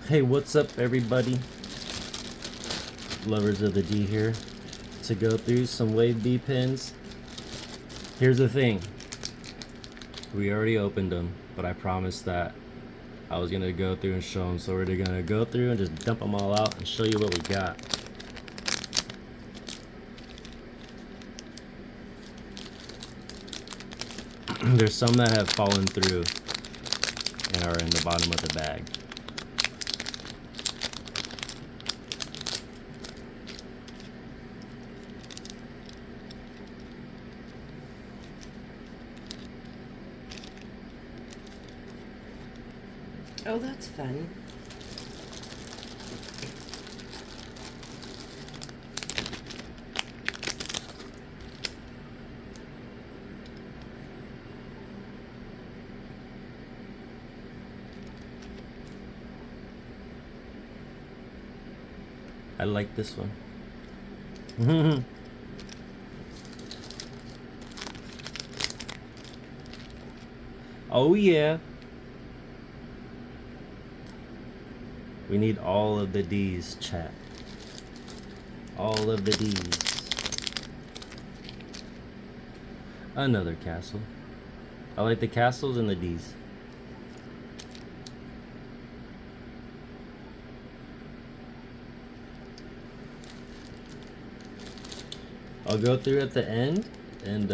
Hey, what's up, everybody? Lovers of the D here to go through some Wave B pins. Here's the thing, we already opened them, but I promised that I was gonna go through and show them, so we're gonna go through and just dump them all out and show you what we got. There's some that have fallen through and are in the bottom of the bag. Oh, that's fun. I like this one. Oh yeah. We need all of the D's, chat. All of the D's. Another castle. I like the castles and the D's. I'll go through at the end and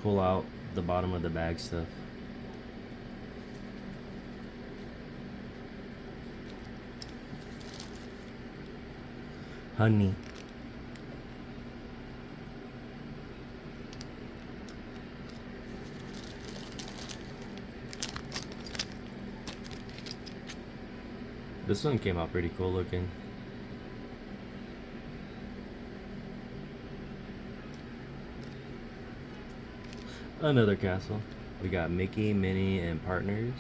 pull out the bottom of the bag stuff. Honey. This one came out pretty cool looking. Another castle. We got Mickey, Minnie, and partners.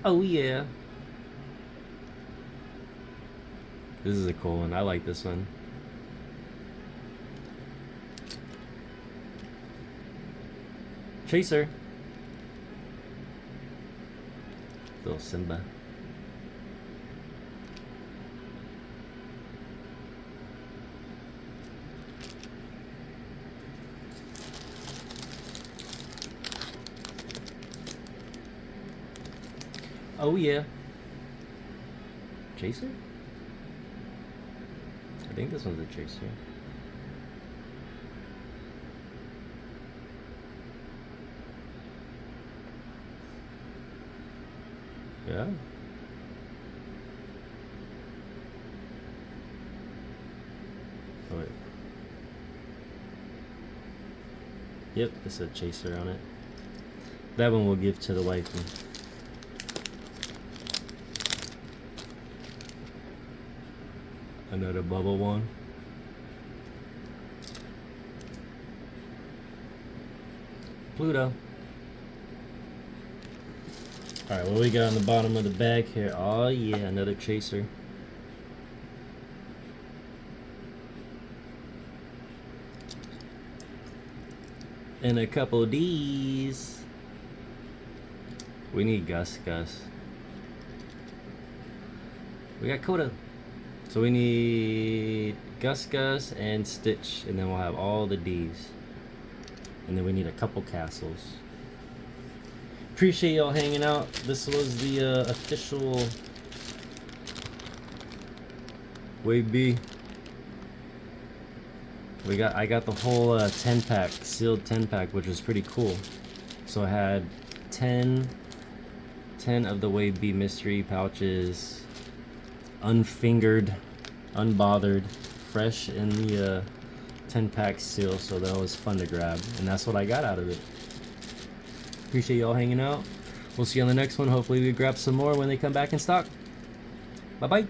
Oh yeah. This is a cool one. I like this one. Chaser. Little Simba. Oh yeah. Chaser? I think this one's a chaser. Yeah. Oh wait. Yep, it's a chaser on it. That one we'll give to the wifey. Another bubble one. Pluto. Alright, what we got on the bottom of the bag here? Oh yeah, another chaser. And a couple D's. We need Gus. We got Coda. So we need Gus and Stitch, and then we'll have all the D's. And then we need a couple castles. Appreciate y'all hanging out. This was the official Wave B. I got the whole 10-pack, sealed 10-pack, which was pretty cool. So I had 10 of the Wave B mystery pouches, unfingered, unbothered, fresh in the 10-pack seal, so that was fun to grab, and that's what I got out of it. Appreciate y'all hanging out. We'll see you on the next one. Hopefully we grab some more when they come back in stock. Bye bye.